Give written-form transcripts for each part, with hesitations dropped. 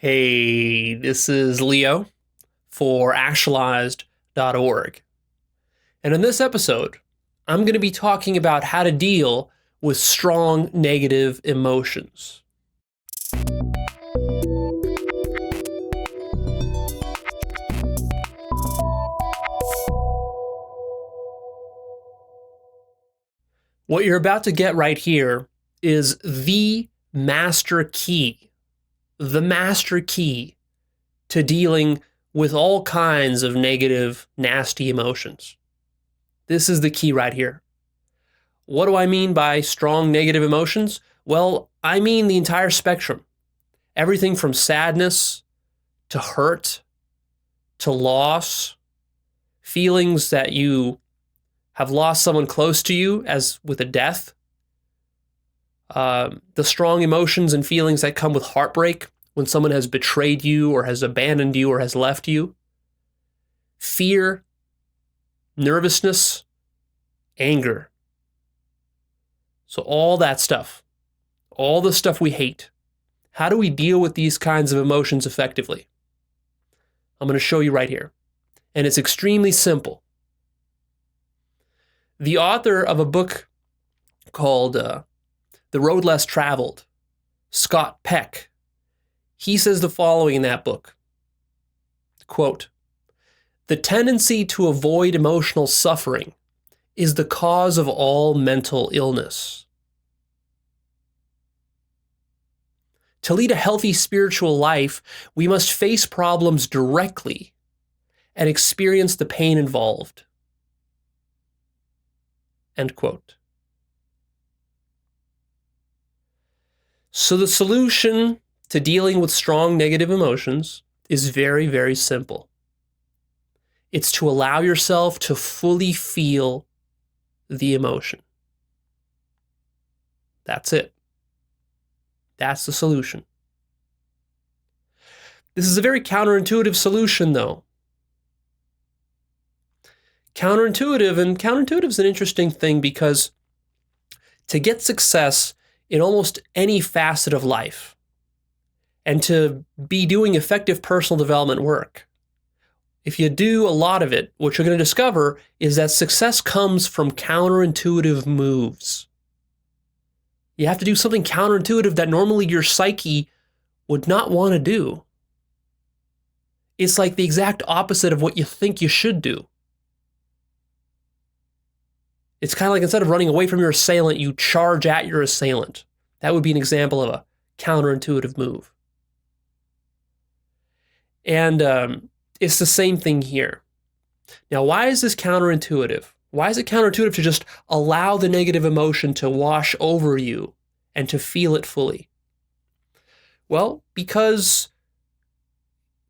Hey, this is Leo for actualized.org. And in this episode, I'm going to be talking about how to deal with strong negative emotions. What you're about to get right here is the master key to dealing with all kinds of negative, nasty emotions. This is the key right here. What do I mean by strong negative emotions? Well, I mean the entire spectrum. Everything from sadness to hurt to loss, feelings that you have lost someone close to you, as with a death, the strong emotions and feelings that come with heartbreak when someone has betrayed you or has abandoned you or has left you, fear, nervousness, anger. So all that stuff, all the stuff we hate, how do we deal with these kinds of emotions effectively? I'm going to show you right here. And it's extremely simple. The author of a book called The Road Less Traveled, Scott Peck, he says the following in that book, quote, "The tendency to avoid emotional suffering is the cause of all mental illness. To lead a healthy spiritual life, we must face problems directly and experience the pain involved." End quote. So the solution to dealing with strong negative emotions is very, very simple. It's to allow yourself to fully feel the emotion. That's it. That's the solution. This is a very counterintuitive solution, though. Counterintuitive is an interesting thing because to get success in almost any facet of life and to be doing effective personal development work, if you do a lot of it, what you're going to discover is that success comes from counterintuitive moves. You have to do something counterintuitive that normally your psyche would not want to do. It's like the exact opposite of what you think you should do. It's kind of like instead of running away from your assailant, you charge at your assailant. That would be an example of a counterintuitive move. And it's the same thing here. Now, why is this counterintuitive? Why is it counterintuitive to just allow the negative emotion to wash over you and to feel it fully? Well, because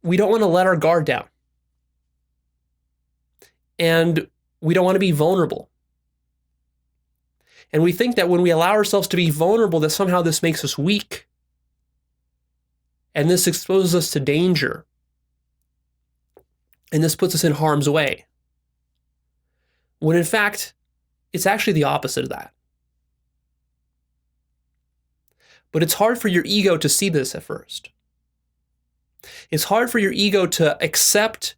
we don't want to let our guard down. And we don't want to be vulnerable. And we think that when we allow ourselves to be vulnerable, that somehow this makes us weak. And this exposes us to danger. And this puts us in harm's way. When in fact, it's actually the opposite of that. But it's hard for your ego to see this at first. It's hard for your ego to accept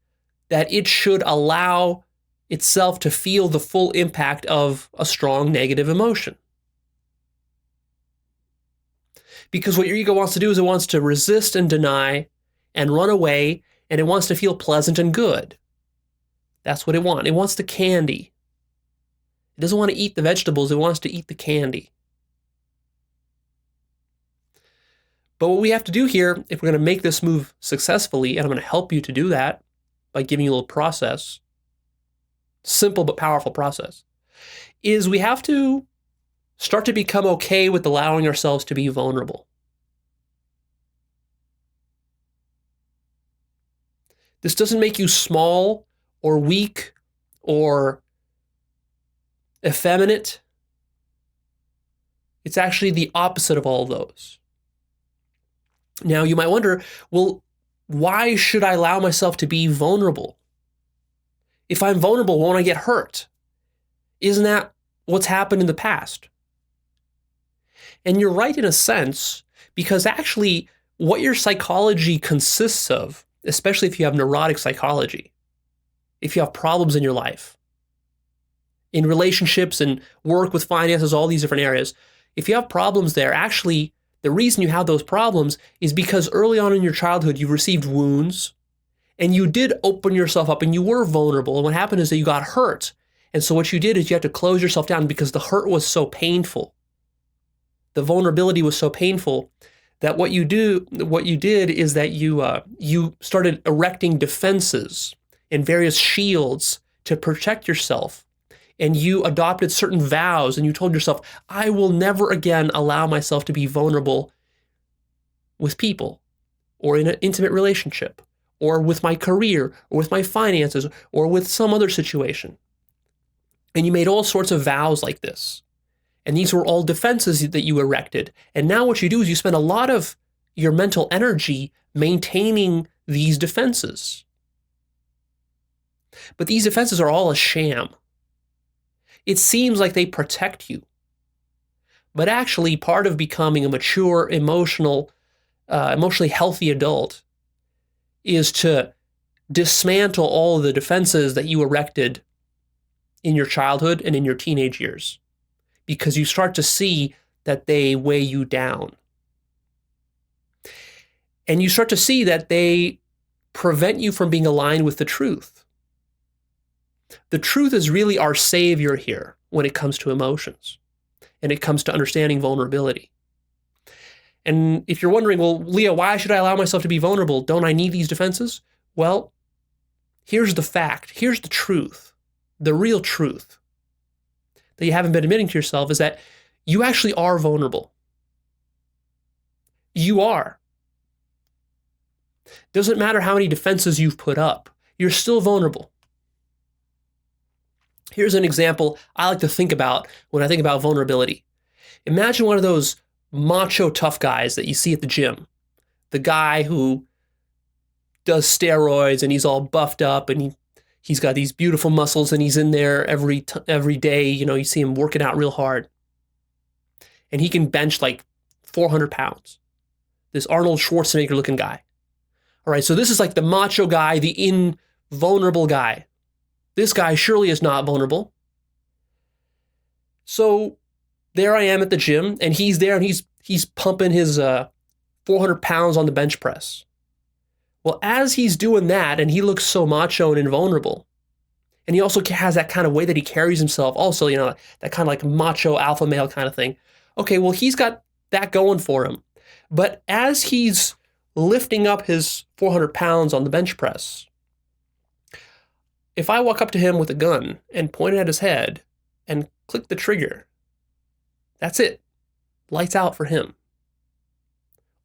that it should allow itself to feel the full impact of a strong negative emotion. Because what your ego wants to do is it wants to resist and deny and run away, and it wants to feel pleasant and good. That's what it wants. It wants the candy. It doesn't want to eat the vegetables, it wants to eat the candy. But what we have to do here, if we're going to make this move successfully, and I'm going to help you to do that by giving you a little process, simple but powerful process, is we have to start to become okay with allowing ourselves to be vulnerable. This doesn't make you small or weak or effeminate. It's actually the opposite of all of those. Now, you might wonder, well, why should I allow myself to be vulnerable? If I'm vulnerable, won't I get hurt? Isn't that what's happened in the past? And you're right in a sense, because actually what your psychology consists of, especially if you have neurotic psychology, if you have problems in your life, in relationships and work with finances, all these different areas, if you have problems there, actually, the reason you have those problems is because early on in your childhood, you received wounds and you did open yourself up and you were vulnerable. And what happened is that you got hurt. And so what you did is you had to close yourself down because the hurt was so painful. The vulnerability was so painful that what you did is that you started erecting defenses and various shields to protect yourself. And you adopted certain vows and you told yourself, I will never again allow myself to be vulnerable with people or in an intimate relationship or with my career or with my finances or with some other situation. And you made all sorts of vows like this. And these were all defenses that you erected. And now what you do is you spend a lot of your mental energy maintaining these defenses. But these defenses are all a sham. It seems like they protect you. But actually, part of becoming a mature, emotionally healthy adult is to dismantle all of the defenses that you erected in your childhood and in your teenage years, because you start to see that they weigh you down. And you start to see that they prevent you from being aligned with the truth. The truth is really our savior here when it comes to emotions and it comes to understanding vulnerability. And if you're wondering, well, Leah, why should I allow myself to be vulnerable? Don't I need these defenses? Well, here's the fact. Here's the truth. The real truth that you haven't been admitting to yourself is that you actually are vulnerable. You are. Doesn't matter how many defenses you've put up. You're still vulnerable. Here's an example I like to think about when I think about vulnerability. Imagine one of those macho tough guys that you see at the gym. The guy who does steroids and he's all buffed up and he's got these beautiful muscles and he's in there every day. You know, you see him working out real hard. And he can bench like 400 pounds. This Arnold Schwarzenegger looking guy. All right, so this is like the macho guy, the invulnerable guy. This guy surely is not vulnerable. So there I am at the gym, and he's there, and he's pumping his 400 pounds on the bench press. Well, as he's doing that, and he looks so macho and invulnerable, and he also has that kind of way that he carries himself, also, you know, that kind of like macho alpha male kind of thing. Okay, well, he's got that going for him. But as he's lifting up his 400 pounds on the bench press, if I walk up to him with a gun and point it at his head and click the trigger, that's it. Lights out for him.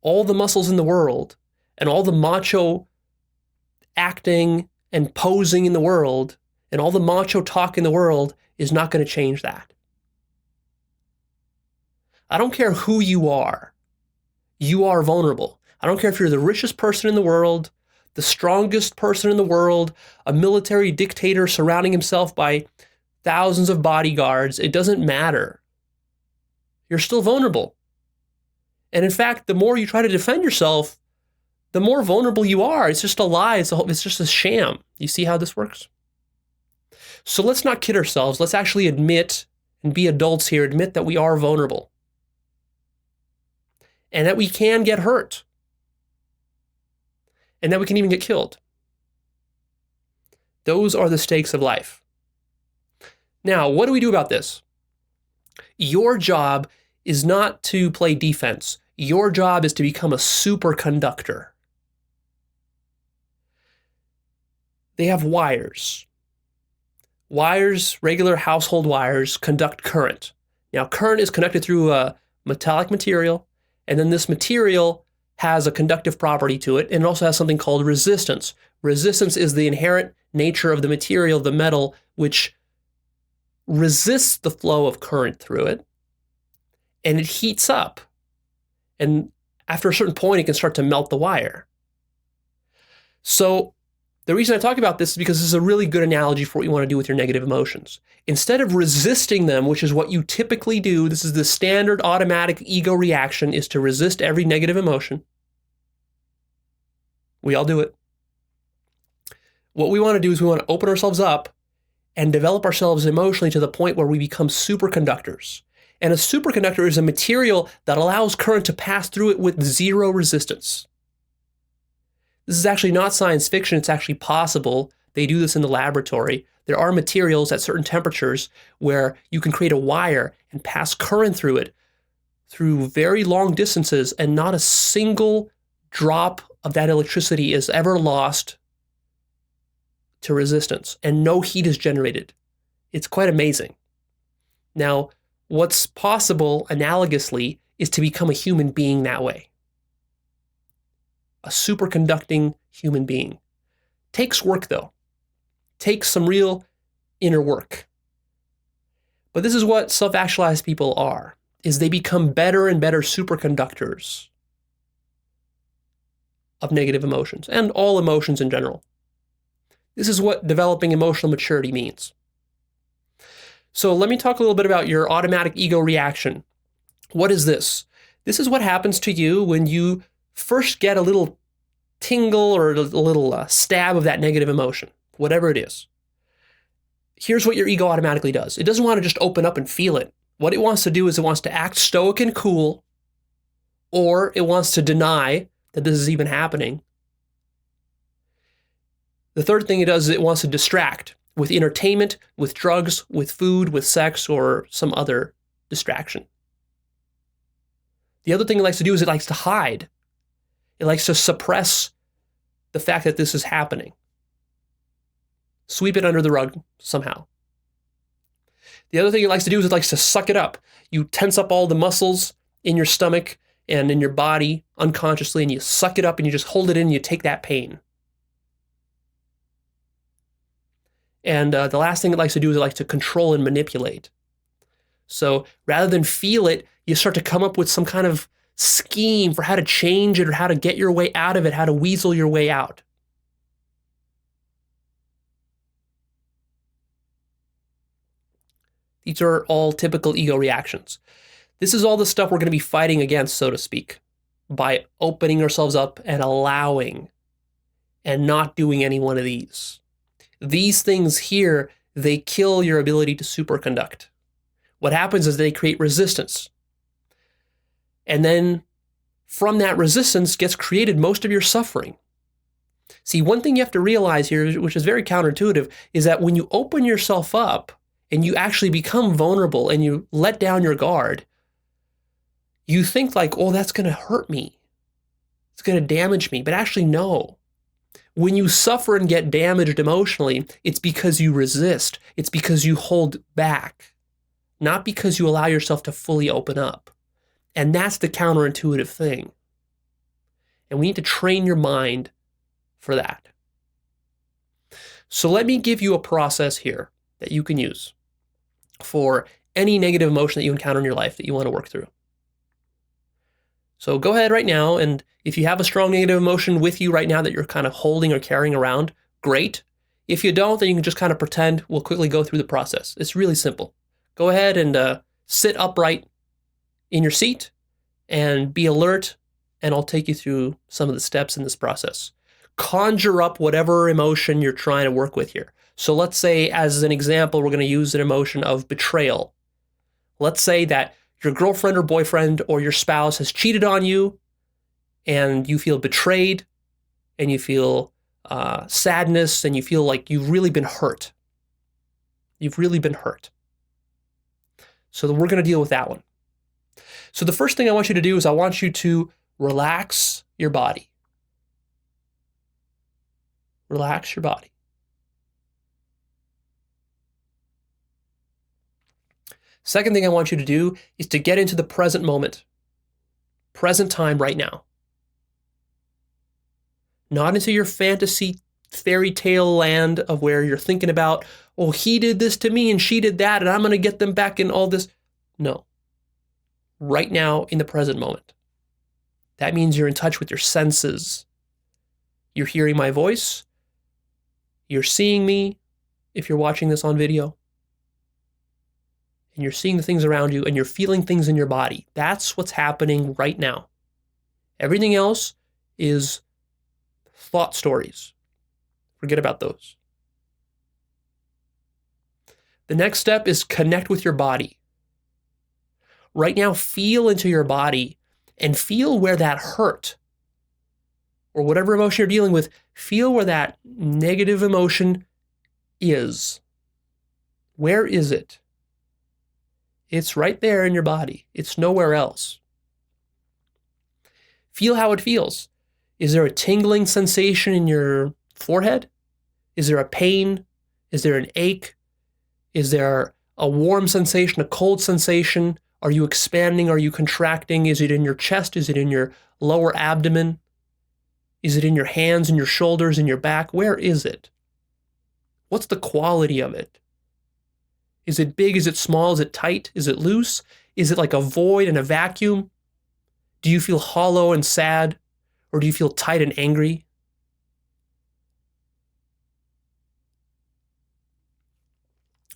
All the muscles in the world and all the macho acting and posing in the world and all the macho talk in the world is not going to change that. I don't care who you are. You are vulnerable. I don't care if you're the richest person in the world, the strongest person in the world, a military dictator surrounding himself by thousands of bodyguards. It doesn't matter. You're still vulnerable. And in fact, the more you try to defend yourself, the more vulnerable you are. It's just a lie. It's just a sham. You see how this works? So let's not kid ourselves. Let's actually admit and be adults here, admit that we are vulnerable and that we can get hurt. And that we can even get killed. Those are the stakes of life. Now, what do we do about this? Your job is not to play defense. Your job is to become a superconductor. They have wires. Wires, regular household wires, conduct current. Now, current is conducted through a metallic material, and then this material has a conductive property to it, and it also has something called resistance. Resistance is the inherent nature of the material, the metal, which resists the flow of current through it, and it heats up. And after a certain point, it can start to melt the wire. So the reason I talk about this is because this is a really good analogy for what you want to do with your negative emotions. Instead of resisting them, which is what you typically do, this is the standard automatic ego reaction, is to resist every negative emotion. We all do it. What we want to do is we want to open ourselves up and develop ourselves emotionally to the point where we become superconductors. And a superconductor is a material that allows current to pass through it with zero resistance. This is actually not science fiction. It's actually possible. They do this in the laboratory. There are materials at certain temperatures where you can create a wire and pass current through it through very long distances, and not a single drop of that electricity is ever lost to resistance, and no heat is generated. It's quite amazing. Now, what's possible analogously is to become a human being that way. A superconducting human being. Takes work though. Takes some real inner work. But this is what self-actualized people are, is they become better and better superconductors of negative emotions and all emotions in general. This is what developing emotional maturity means. So let me talk a little bit about your automatic ego reaction. What is this? This is what happens to you when you first get a little tingle or a little stab of that negative emotion, whatever it is. Here's what your ego automatically does. It doesn't want to just open up and feel it. What it wants to do is it wants to act stoic and cool, or it wants to deny that this is even happening. The third thing it does is it wants to distract with entertainment, with drugs, with food, with sex, or some other distraction. The other thing it likes to do is it likes to hide. It likes to suppress the fact that this is happening. Sweep it under the rug somehow. The other thing it likes to do is it likes to suck it up. You tense up all the muscles in your stomach and in your body unconsciously, and you suck it up and you just hold it in and you take that pain. And the last thing it likes to do is it likes to control and manipulate. So rather than feel it, you start to come up with some kind of scheme for how to change it or how to get your way out of it, how to weasel your way out. These are all typical ego reactions. This is all the stuff we're going to be fighting against, so to speak, by opening ourselves up and allowing and not doing any one of these. These things here, they kill your ability to superconduct. What happens is they create resistance. And then from that resistance gets created most of your suffering. See, one thing you have to realize here, which is very counterintuitive, is that when you open yourself up and you actually become vulnerable and you let down your guard, you think like, oh, that's going to hurt me. It's going to damage me. But actually, no. When you suffer and get damaged emotionally, it's because you resist. It's because you hold back, not because you allow yourself to fully open up. And that's the counterintuitive thing. And we need to train your mind for that. So let me give you a process here that you can use for any negative emotion that you encounter in your life that you want to work through. So go ahead right now, and if you have a strong negative emotion with you right now that you're kind of holding or carrying around, great. If you don't, then you can just kind of pretend. We'll quickly go through the process. It's really simple. Go ahead and sit upright in your seat and be alert, and I'll take you through some of the steps in this process. Conjure up whatever emotion you're trying to work with here. So let's say, as an example, we're going to use an emotion of betrayal. Let's say that your girlfriend or boyfriend or your spouse has cheated on you, and you feel betrayed, and you feel sadness, and you feel like you've really been hurt. You've really been hurt. So we're going to deal with that one. So the first thing I want you to do is I want you to relax your body. Relax your body. Second thing I want you to do is to get into the present moment. Present time right now. Not into your fantasy fairy tale land of where you're thinking about, oh, he did this to me and she did that and I'm going to get them back and all this. No. Right now in the present moment. That means you're in touch with your senses. You're hearing my voice. You're seeing me if you're watching this on video. And you're seeing the things around you and you're feeling things in your body. That's what's happening right now. Everything else is thought stories. Forget about those. The next step is connect with your body. Right now, feel into your body and feel where that hurt or whatever emotion you're dealing with, feel where that negative emotion is. Where is it? It's right there in your body. It's nowhere else. Feel how it feels. Is there a tingling sensation in your forehead? Is there a pain? Is there an ache? Is there a warm sensation, a cold sensation? Are you expanding? Are you contracting? Is it in your chest? Is it in your lower abdomen? Is it in your hands and your shoulders and your back? Where is it? What's the quality of it? Is it big? Is it small? Is it tight? Is it loose? Is it like a void and a vacuum? Do you feel hollow and sad? Or do you feel tight and angry?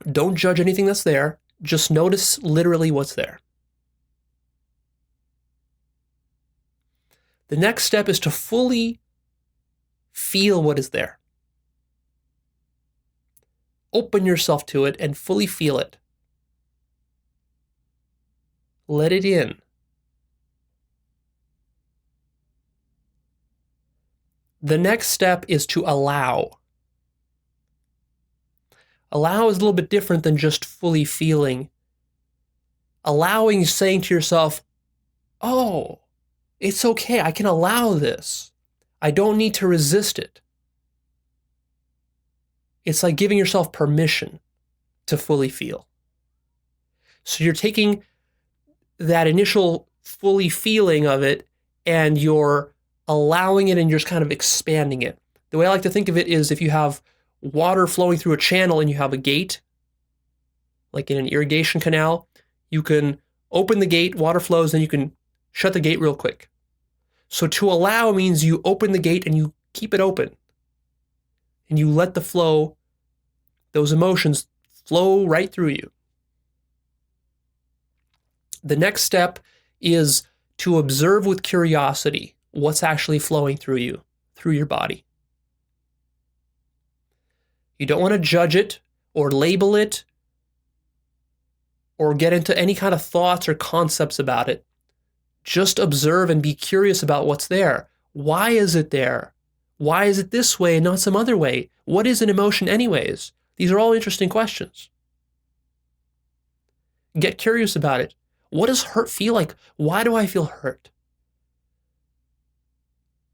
Don't judge anything that's there. Just notice literally what's there. The next step is to fully feel what is there. Open yourself to it and fully feel it. Let it in. The next step is to allow. Allow is a little bit different than just fully feeling. Allowing is saying to yourself, oh, it's okay. I can allow this. I don't need to resist it. It's like giving yourself permission to fully feel. So you're taking that initial fully feeling of it and you're allowing it and you're just kind of expanding it. The way I like to think of it is if you have water flowing through a channel and you have a gate, like in an irrigation canal, you can open the gate, water flows, then you can shut the gate real quick. So to allow means you open the gate and you keep it open. And you let the flow, those emotions flow right through you. The next step is to observe with curiosity what's actually flowing through you, through your body. You don't want to judge it or label it or get into any kind of thoughts or concepts about it. Just observe and be curious about what's there. Why is it there? Why is it this way and not some other way? What is an emotion anyways? These are all interesting questions. Get curious about it. What does hurt feel like? Why do I feel hurt?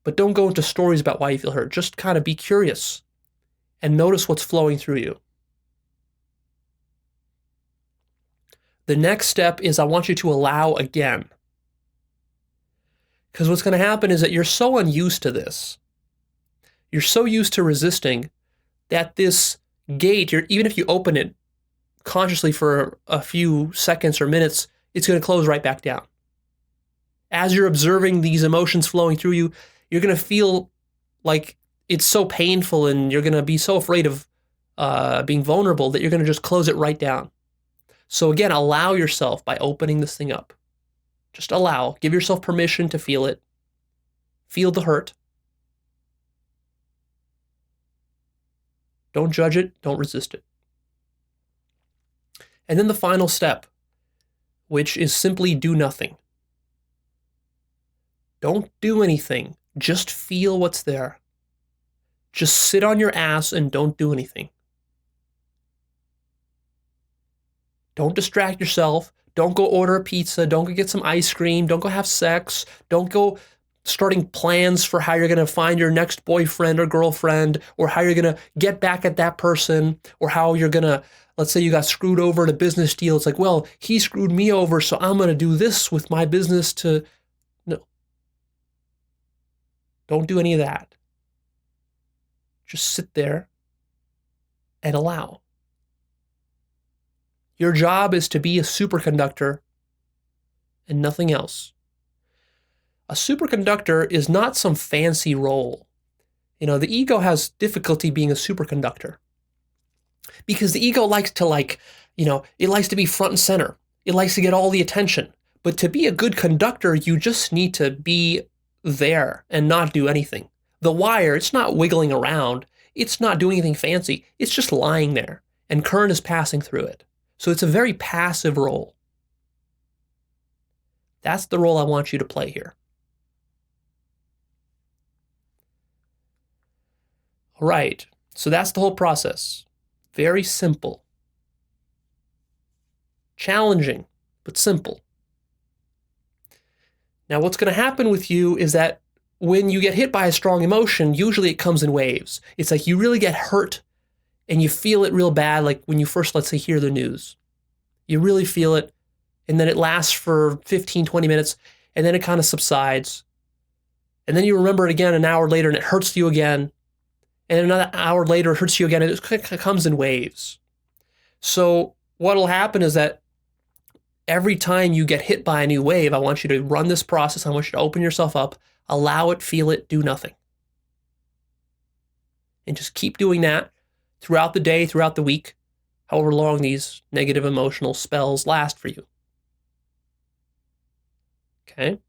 But don't go into stories about why you feel hurt. Just kind of be curious and notice what's flowing through you. The next step is I want you to allow again. Because what's going to happen is that you're so unused to this. You're so used to resisting that this gate, even if you open it consciously for a few seconds or minutes, it's going to close right back down. As you're observing these emotions flowing through you, you're going to feel like it's so painful and you're going to be so afraid of being vulnerable that you're going to just close it right down. So again, allow yourself by opening this thing up. Just allow. Give yourself permission to feel it. Feel the hurt. Don't judge it. Don't resist it. And then the final step, which is simply do nothing. Don't do anything. Just feel what's there. Just sit on your ass and don't do anything. Don't distract yourself. Don't go order a pizza. Don't go get some ice cream. Don't go have sex. Don't go starting plans for how you're going to find your next boyfriend or girlfriend, or how you're going to get back at that person, or how you're going to, let's say you got screwed over in a business deal. It's like, well, he screwed me over, so I'm going to do this with my business to... No. Don't do any of that. Just sit there and allow. Your job is to be a superconductor and nothing else. A superconductor is not some fancy role. You know, the ego has difficulty being a superconductor because the ego likes to it likes to be front and center. It likes to get all the attention. But to be a good conductor, you just need to be there and not do anything. The wire, it's not wiggling around. It's not doing anything fancy. It's just lying there, and current is passing through it. So it's a very passive role. That's the role I want you to play here. All right, so that's the whole process. Very simple. Challenging, but simple. Now, what's going to happen with you is that when you get hit by a strong emotion, usually it comes in waves. It's like you really get hurt and you feel it real bad, like when you first, let's say, hear the news. You really feel it, and then it lasts for 15, 20 minutes, and then it kind of subsides. And then you remember it again an hour later, and it hurts you again. And another hour later, it hurts you again, and it comes in waves. So what will happen is that every time you get hit by a new wave, I want you to run this process. I want you to open yourself up, allow it, feel it, do nothing. And just keep doing that throughout the day, throughout the week, however long these negative emotional spells last for you. Okay?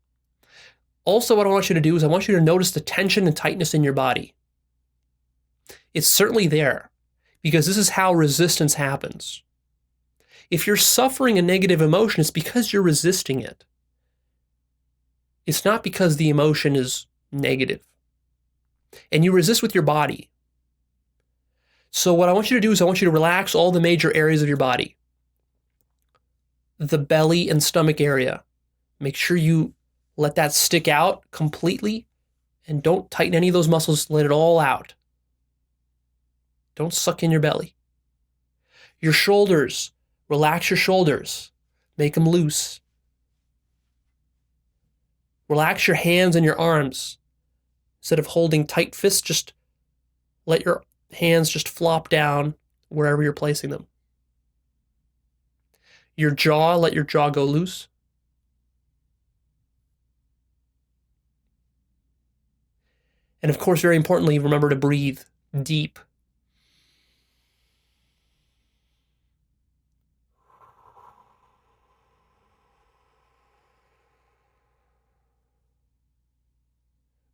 Also, what I want you to do is I want you to notice the tension and tightness in your body. It's certainly there, because this is how resistance happens. If you're suffering a negative emotion, it's because you're resisting it. It's not because the emotion is negative. And you resist with your body. So what I want you to do is I want you to relax all the major areas of your body. The belly and stomach area. Make sure you let that stick out completely, and don't tighten any of those muscles. Let it all out. Don't suck in your belly. Your shoulders. Relax your shoulders. Make them loose. Relax your hands and your arms. Instead of holding tight fists, just let your hands just flop down wherever you're placing them. Your jaw, let your jaw go loose. And of course, very importantly, remember to breathe deep.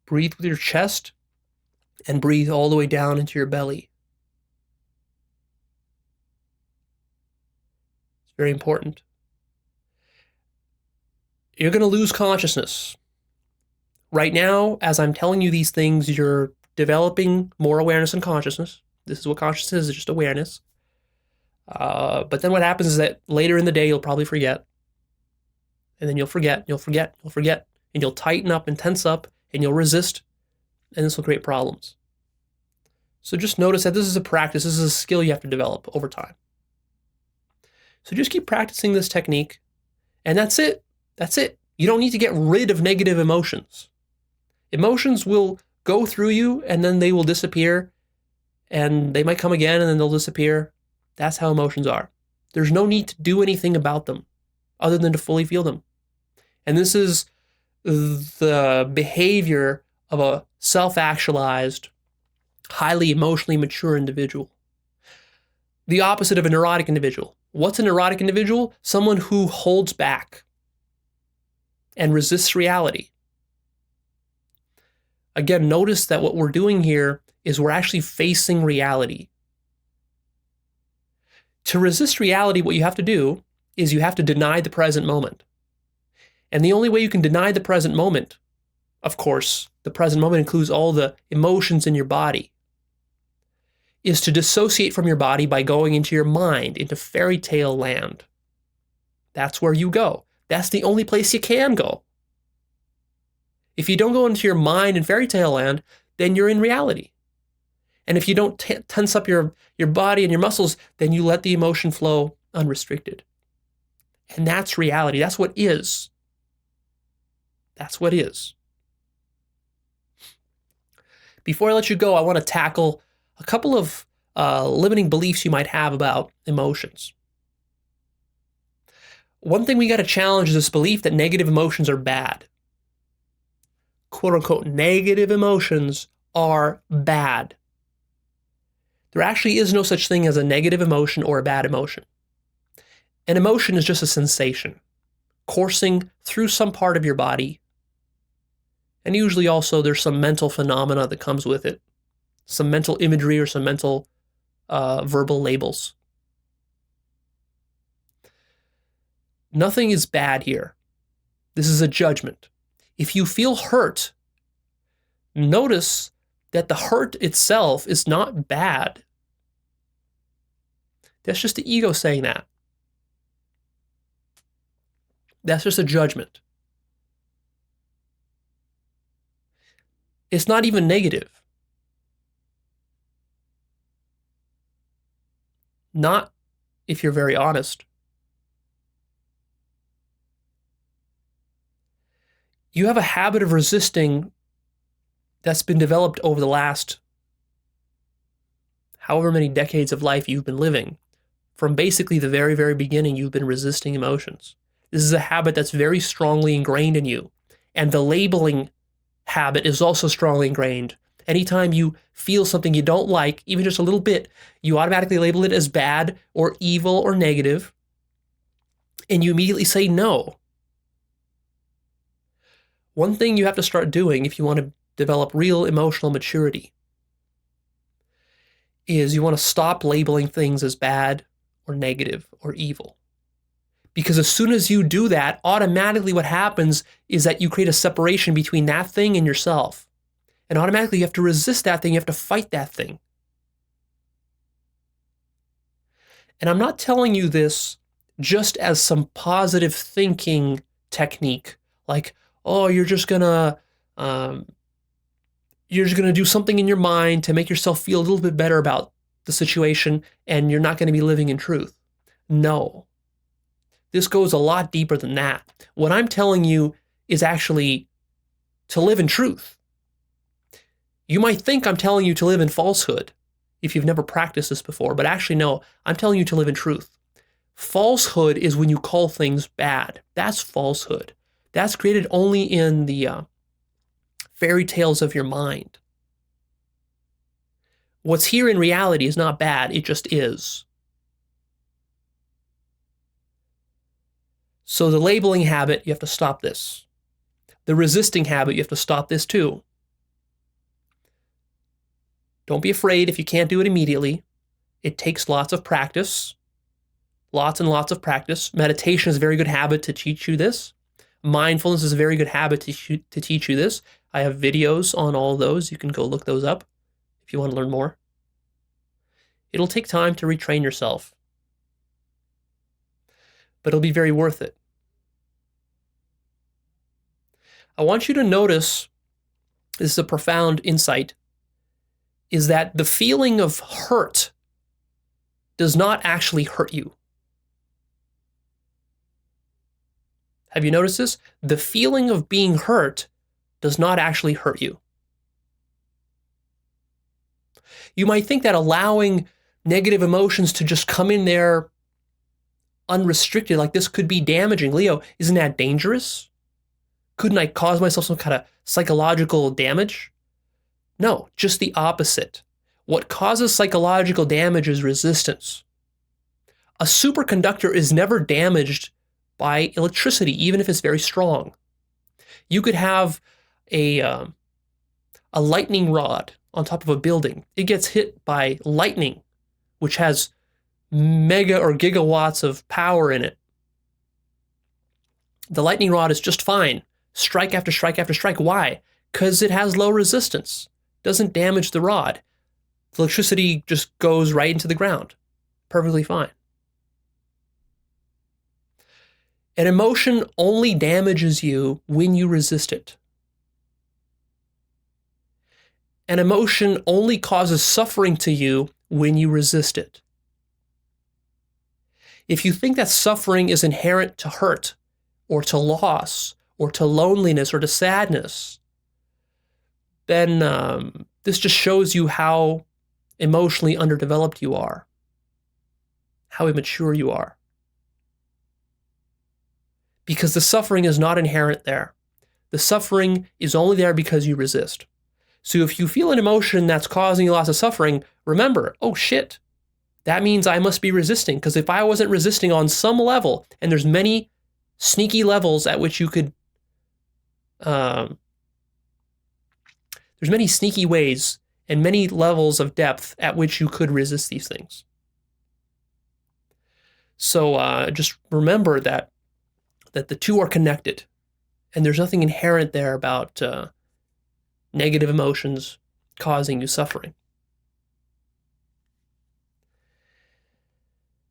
Breathe with your chest and breathe all the way down into your belly. It's very important. You're going to lose consciousness. Right now, as I'm telling you these things, you're developing more awareness and consciousness. This is what consciousness is, just awareness. But then what happens is that later in the day, you'll probably forget. And then you'll forget, and you'll tighten up and tense up, and you'll resist, and this will create problems. So just notice that this is a practice. This is a skill you have to develop over time. So just keep practicing this technique, and that's it. That's it. You don't need to get rid of negative emotions. Emotions will go through you, and then they will disappear, and they might come again, and then they'll disappear. That's how emotions are. There's no need to do anything about them other than to fully feel them. And this is the behavior of a self-actualized, highly emotionally mature individual. The opposite of a neurotic individual. What's a neurotic individual? Someone who holds back and resists reality. Again, notice that what we're doing here is we're actually facing reality. To resist reality, what you have to do is you have to deny the present moment. And the only way you can deny the present moment, of course, the present moment includes all the emotions in your body, is to dissociate from your body by going into your mind, into fairy tale land. That's where you go. That's the only place you can go. If you don't go into your mind and fairy tale land, then you're in reality. And if you don't tense up your body and your muscles, then you let the emotion flow unrestricted. And that's reality. That's what is. That's what is. Before I let you go, I want to tackle a couple of limiting beliefs you might have about emotions. One thing we got to challenge is this belief that negative emotions are bad. Quote unquote, negative emotions are bad. There actually is no such thing as a negative emotion or a bad emotion. An emotion is just a sensation coursing through some part of your body, And usually also there's some mental phenomena that comes with it, some mental imagery or some mental verbal labels. Nothing is bad here. This is a judgment. If you feel hurt, notice that the hurt itself is not bad. That's just the ego saying that. That's just a judgment. It's not even negative. Not if you're very honest. You have a habit of resisting that's been developed over the last however many decades of life you've been living. From basically the very, very beginning, you've been resisting emotions. This is a habit that's very strongly ingrained in you. And the labeling habit is also strongly ingrained. Anytime you feel something you don't like, even just a little bit, you automatically label it as bad or evil or negative, and you immediately say no. One thing you have to start doing if you want to develop real emotional maturity is you want to stop labeling things as bad or negative or evil. Because as soon as you do that, automatically what happens is that you create a separation between that thing and yourself. And automatically you have to resist that thing, you have to fight that thing. And I'm not telling you this just as some positive thinking technique, like, oh, you're just gonna do something in your mind to make yourself feel a little bit better about the situation, and you're not going to be living in truth. No. This goes a lot deeper than that. What I'm telling you is actually to live in truth. You might think I'm telling you to live in falsehood if you've never practiced this before, but actually no, I'm telling you to live in truth. Falsehood is when you call things bad. That's falsehood. That's created only in the fairy tales of your mind. What's here in reality is not bad, it just is. So the labeling habit, you have to stop this. The resisting habit, you have to stop this too. Don't be afraid if you can't do it immediately. It takes lots of practice. Lots and lots of practice. Meditation is a very good habit to teach you this. Mindfulness is a very good habit to teach you this. I have videos on all of those. You can go look those up if you want to learn more. It'll take time to retrain yourself, but it'll be very worth it. I want you to notice, this is a profound insight, is that the feeling of hurt does not actually hurt you. Have you noticed this? The feeling of being hurt does not actually hurt you. You might think that allowing negative emotions to just come in there unrestricted like this could be damaging. Leo, isn't that dangerous? Couldn't I cause myself some kind of psychological damage? No, just the opposite. What causes psychological damage is resistance. A superconductor is never damaged by electricity, even if it's very strong. You could have a lightning rod on top of a building. It gets hit by lightning, which has mega or gigawatts of power in it. The lightning rod is just fine. Strike after strike after strike. Why? Because it has low resistance. Doesn't damage the rod. The electricity just goes right into the ground. Perfectly fine. An emotion only damages you when you resist it. An emotion only causes suffering to you when you resist it. If you think that suffering is inherent to hurt, or to loss, or to loneliness, or to sadness, then this just shows you how emotionally underdeveloped you are, how immature you are. Because the suffering is not inherent there. The suffering is only there because you resist. So if you feel an emotion that's causing you lots of suffering, remember, oh shit, that means I must be resisting. Because if I wasn't resisting on some level, and there's many sneaky levels at which you could There's many sneaky ways and many levels of depth at which you could resist these things. So just remember that the two are connected, and there's nothing inherent there about negative emotions causing you suffering.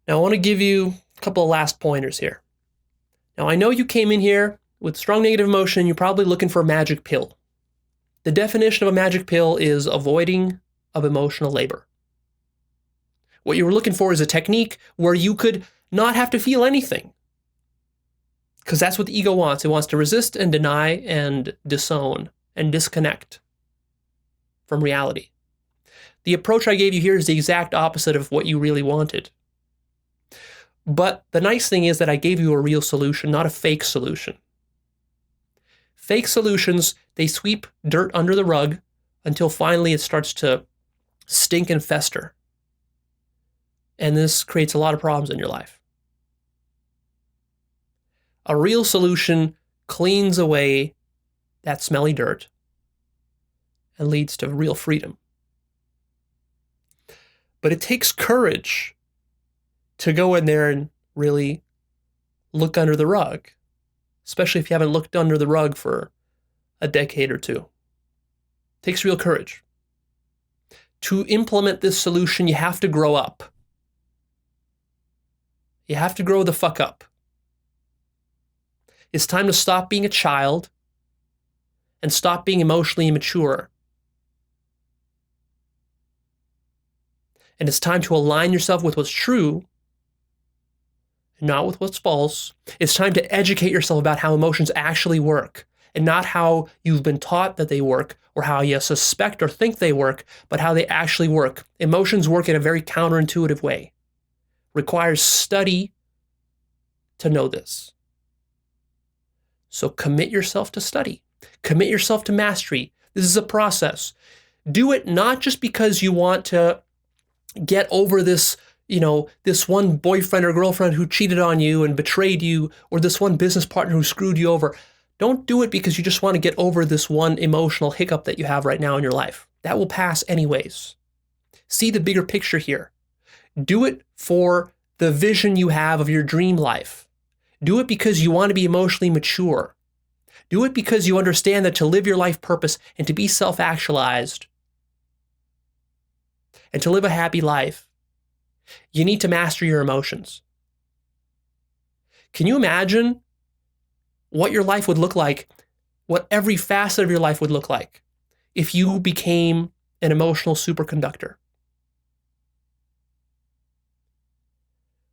Now, I want to give you a couple of last pointers here. Now, I know you came in here with strong negative emotion. You're probably looking for a magic pill. The definition of a magic pill is avoiding of emotional labor. What you were looking for is a technique where you could not have to feel anything. Because that's what the ego wants. It wants to resist and deny and disown and disconnect from reality. The approach I gave you here is the exact opposite of what you really wanted. But the nice thing is that I gave you a real solution, not a fake solution. Fake solutions, they sweep dirt under the rug until finally it starts to stink and fester. And this creates a lot of problems in your life. A real solution cleans away that smelly dirt and leads to real freedom. But it takes courage to go in there and really look under the rug, especially if you haven't looked under the rug for a decade or two. It takes real courage. To implement this solution, you have to grow up. You have to grow the fuck up. It's time to stop being a child and stop being emotionally immature. And it's time to align yourself with what's true and not with what's false. It's time to educate yourself about how emotions actually work and not how you've been taught that they work or how you suspect or think they work, but how they actually work. Emotions work in a very counterintuitive way. Requires study to know this. So commit yourself to study. Commit yourself to mastery. This is a process. Do it not just because you want to get over this, this one boyfriend or girlfriend who cheated on you and betrayed you, or this one business partner who screwed you over. Don't do it because you just want to get over this one emotional hiccup that you have right now in your life. That will pass anyways. See the bigger picture here. Do it for the vision you have of your dream life. Do it because you want to be emotionally mature. Do it because you understand that to live your life purpose and to be self-actualized and to live a happy life, you need to master your emotions. Can you imagine what your life would look like, what every facet of your life would look like if you became an emotional superconductor?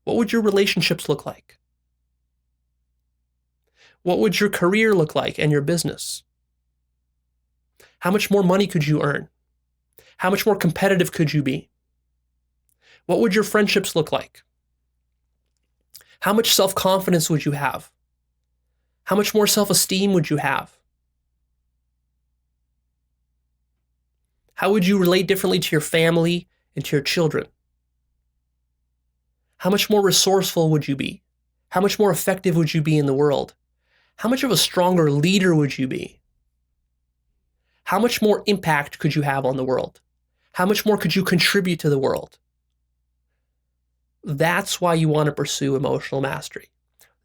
What would your relationships look like? What would your career look like and your business? How much more money could you earn? How much more competitive could you be? What would your friendships look like? How much self-confidence would you have? How much more self-esteem would you have? How would you relate differently to your family and to your children? How much more resourceful would you be? How much more effective would you be in the world? How much of a stronger leader would you be? How much more impact could you have on the world? How much more could you contribute to the world? That's why you want to pursue emotional mastery.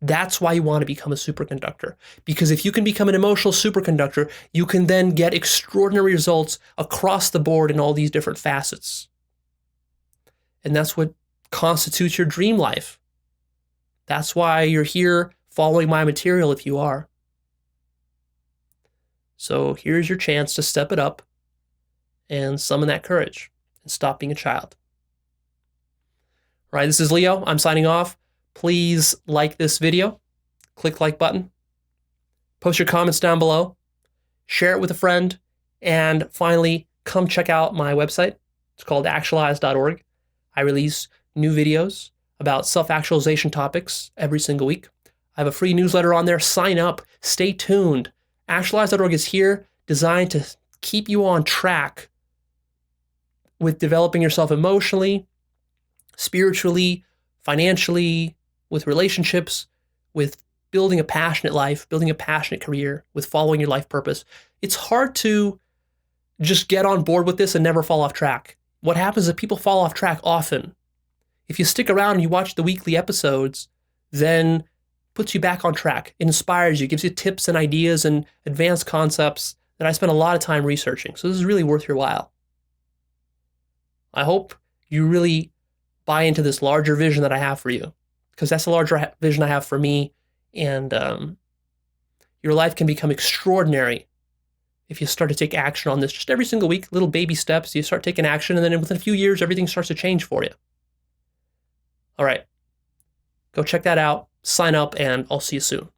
That's why you want to become a superconductor. Because if you can become an emotional superconductor, you can then get extraordinary results across the board in all these different facets. And that's what constitutes your dream life. That's why you're here following my material if you are. So here's your chance to step it up and summon that courage and stop being a child. All right, this is Leo. I'm signing off. Please like this video. Click like button. Post your comments down below. Share it with a friend. And finally, come check out my website. It's called actualize.org. I release new videos about self-actualization topics every single week. I have a free newsletter on there. Sign up. Stay tuned. Actualize.org is here, designed to keep you on track with developing yourself emotionally, spiritually, financially, with relationships, with building a passionate life, building a passionate career, with following your life purpose. It's hard to just get on board with this and never fall off track. What happens is people fall off track often. If you stick around and you watch the weekly episodes, then puts you back on track. It inspires you, gives you tips and ideas and advanced concepts that I spent a lot of time researching. So this is really worth your while. I hope you really buy into this larger vision that I have for you, because that's the larger vision I have for me. And your life can become extraordinary if you start to take action on this just every single week, little baby steps. You start taking action, and then within a few years, everything starts to change for you. All right. Go check that out, sign up, and I'll see you soon.